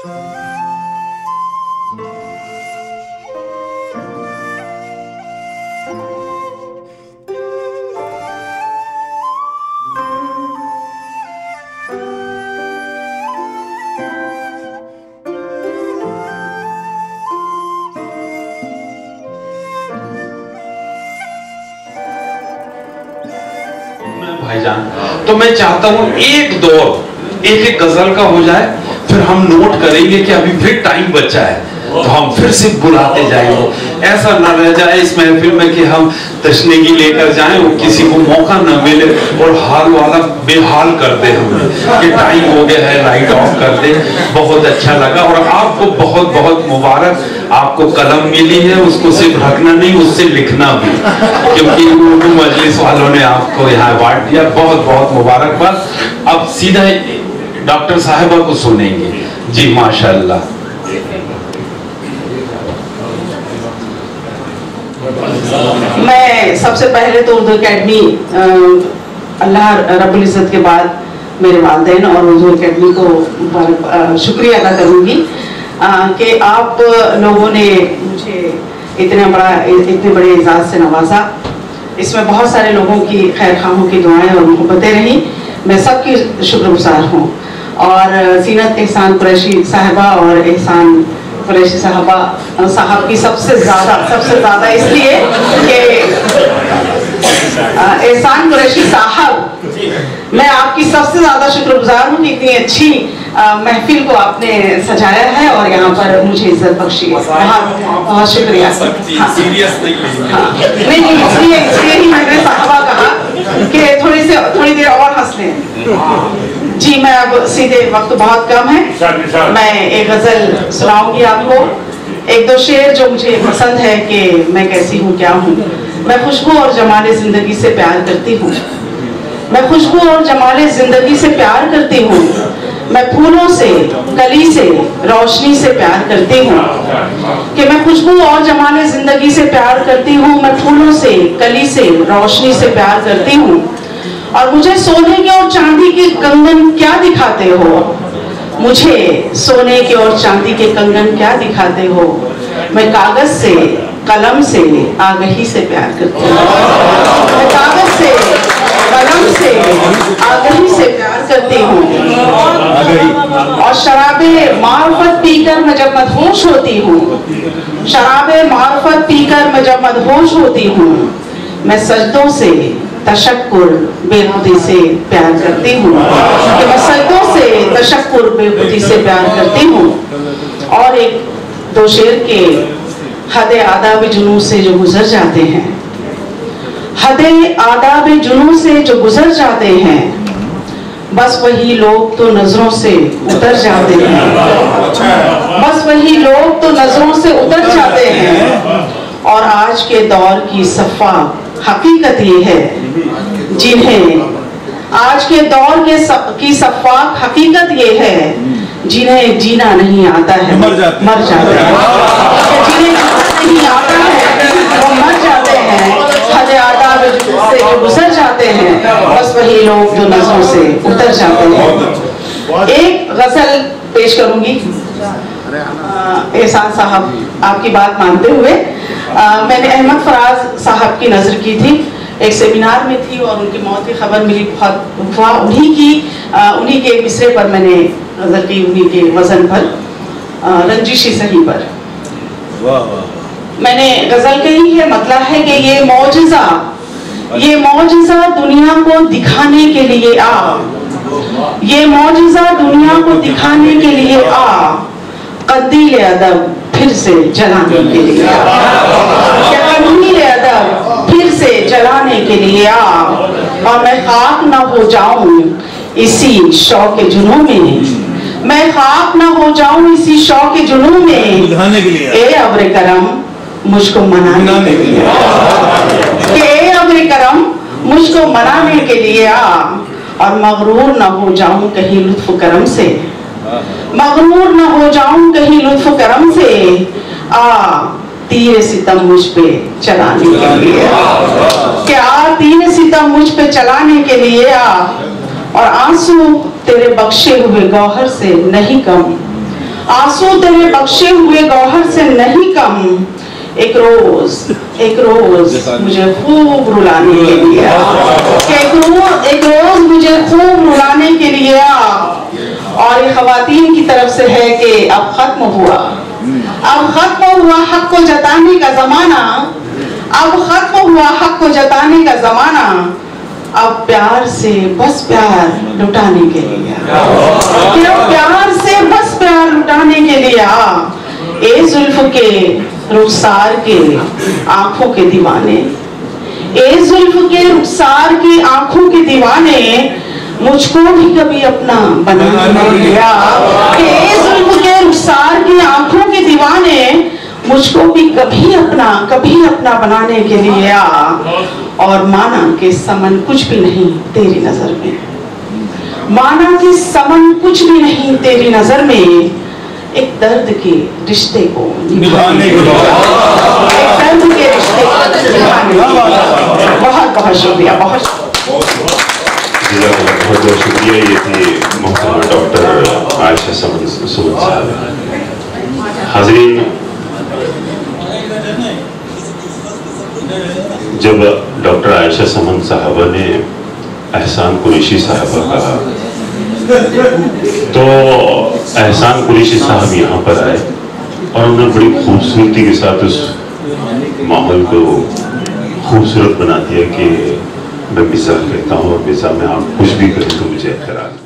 भाईजान, तो मैं चाहता हूँ एक दौर एक गजल का हो जाए, फिर हम नोट करेंगे कि अभी फिर टाइम बचा है, तो हम फिर से बुलाते जाएंगे। ऐसा ना रह जाए इस महफिल में कि हम तशनेगी लेकर जाएं और किसी को मौका ना मिले और हाल वाला बेहाल कर दे हमें कि टाइम हो गया है, लाइट ऑफ कर दे। बहुत अच्छा लगा और आपको बहुत बहुत मुबारक। आपको कलम मिली है, उसको सिर्फ रखना नहीं, उससे लिखना भी, क्योंकि उर्दू मजलिस वालों ने आपको यहाँ अवार्ड दिया। बहुत बहुत मुबारकबाद। अब सीधा डॉक्टर साहिबा को सुनेंगे जी। माशाअल्लाह। मैं सबसे पहले तो उर्दू अकेडमी, अल्लाह रब्बुल इज़्ज़त के बाद मेरे वालिदैन और उर्दू अकेडमी को शुक्रिया अदा करूँगी कि आप लोगों ने मुझे इतने बड़े एजाज़ से नवाजा। इसमें बहुत सारे लोगों की खैर खाहों की दुआएं और मोहब्बतें रहीं। मैं सबकी शुक्रगुजार हूँ। और ज़ीनत एहसान कुरैशी साहिबा और एहसान कुरैशी साहब की सबसे ज़्यादा इसलिए कि एहसान कुरैशी साहब, मैं आपकी सबसे ज़्यादा शुक्रगुजार हूँ कि इतनी अच्छी महफिल को आपने सजाया है और यहाँ पर मुझे इज्जत बख्शी है। बहुत शुक्रिया। नहीं, इसलिए ही मैंने साहबा कहा कि थोड़ी देर और हंस लें। जी, मैं अब सीधे, वक्त बहुत कम है, मैं एक गजल सुनाऊंगी आपको। एक दो शेर जो मुझे पसंद है कि मैं कैसी हूँ क्या हूँ। मैं खुशबू और जमाले जिंदगी से प्यार करती हूँ। मैं खुशबू और जमाले जिंदगी से प्यार करती हूँ। मैं फूलों से, कली से, रोशनी से प्यार करती हूँ। कि मैं खुशबू और जमाले जिंदगी से प्यार करती हूँ। मैं फूलों से, कली से, रोशनी से प्यार करती हूँ। और मुझे सोने के और चांदी के कंगन क्या दिखाते हो? मुझे सोने के और चांदी के कंगन क्या दिखाते हो? मैं कागज से, कलम से, आगही से प्यार करती हूँ। मैं कागज से, कलम से, आगही से प्यार करती हूँ। और शराबे मार्फत पीकर मैं जब मदहोश होती हूँ, शराबे मार्फत पीकर मैं जब मदहोश होती हूँ, मैं सजदों से, तशक्कुर, बेखुदी से प्यार करती हूँ। कि मैं सजदों से, तशक्कुर, बेखुदी से प्यार करती हूँ। और एक दो शेर के हदे आदाब जुनून से जो गुजर जाते हैं, हदे आदाब जुनून से जो गुजर जाते हैं, बस वही लोग तो नजरों से उतर जाते हैं। बस वही लोग तो नजरों से उतर जाते हैं। और आज के दौर की सफ़ा हकीकत ये है, जिन्हें आज के दौर की सफ़ा हकीकत ये है, जिन्हें जीना नहीं आता है मर जाते हैं। जिन्हें नहीं आता है वो मर जाते हैं। हदे आदाब से जो गुजर जाते हैं, बस वही लोग जो नजरों से उतर जाते हैं। एक गजल पेश करूंगी एहसान साहब आपकी बात मानते हुए। मैंने अहमद फराज साहब की नज़र की थी, एक सेमिनार में थी और उनकी मौत की खबर मिली। बहुत हुआ उन्हीं के मिसरे पर मैंने गजल की, उन्हीं के वजन पर, रंजिशी सही पर मैंने गजल कही है। मतलब है कि ये मौजिज़ा दुनिया को दिखाने के लिए आ, ये मौजिज़ा दुनिया को दिखाने के लिए आ, कदील अदब फिर से जलाने के लिए आ, कदील अदब फिर से जलाने के लिए आ। और मैं खाक न हो जाऊं इसी शौक जुनूं में, मैं खाक न हो जाऊं इसी शौक जुनूं में, ए अब्र करम मुझको मनाने के लिए आ, ए अब्र करम मुझको मनाने के लिए आ। और मगरूर न हो जाऊं कहीं लुत्फ करम से, मगरूर न हो जाऊं कहीं लुत्फ करम से, आ तीर सितम मुझ पे चलाने के लिए, क्या तीर सितम मुझ पे चलाने के लिए आ। और आंसू तेरे बख्शे हुए गौहर से नहीं कम, आंसू तेरे बख्शे हुए गौहर से नहीं कम, एक रोज मुझे खूब रुलाने के लिए एक रोज मुझे खूब रुलाने के लिए और ये खवातीन की तरफ से है कि अब खत्म हुआ हक को जताने का ज़माना, अब खत्म हुआ हक को जताने का ज़माना, अब प्यार से बस प्यार लुटाने के लिए प्यार से बस प्यार लुटाने के लिए ए जुल्फ के रुखसार के आंखों के दीवाने, ए जुल्फ के रुखसार की आंखों के दीवाने, मुझको भी कभी अपना बना लिया। ए जुल्फ के रुखसार की आंखों के दीवाने, मुझको भी कभी अपना बनाने के लिए और माना कि समन कुछ भी नहीं तेरी नजर में, माना कि समन कुछ भी नहीं तेरी नजर में, एक दर्द के रिश्ते को निभाने के लिए, एक दर्द के रिश्ते को निभाने के लिए। बहुत बहुत शुक्रिया, बहुत शुक्रिया। ये थी मोहतरमा डॉक्टर आयशा समन साहब। हाज़रीन, जब डॉक्टर आयशा समन साहबा ने एहसान कुरैशी साहबा कहा तो एहसान कुरैशी साहब यहाँ पर आए और उन्होंने बड़ी खूबसूरती के साथ उस माहौल को खूबसूरत बना दिया कि मैं मिज़ाह कहता हूँ और मिज़ाह में आप कुछ भी करें तो मुझे एतराज़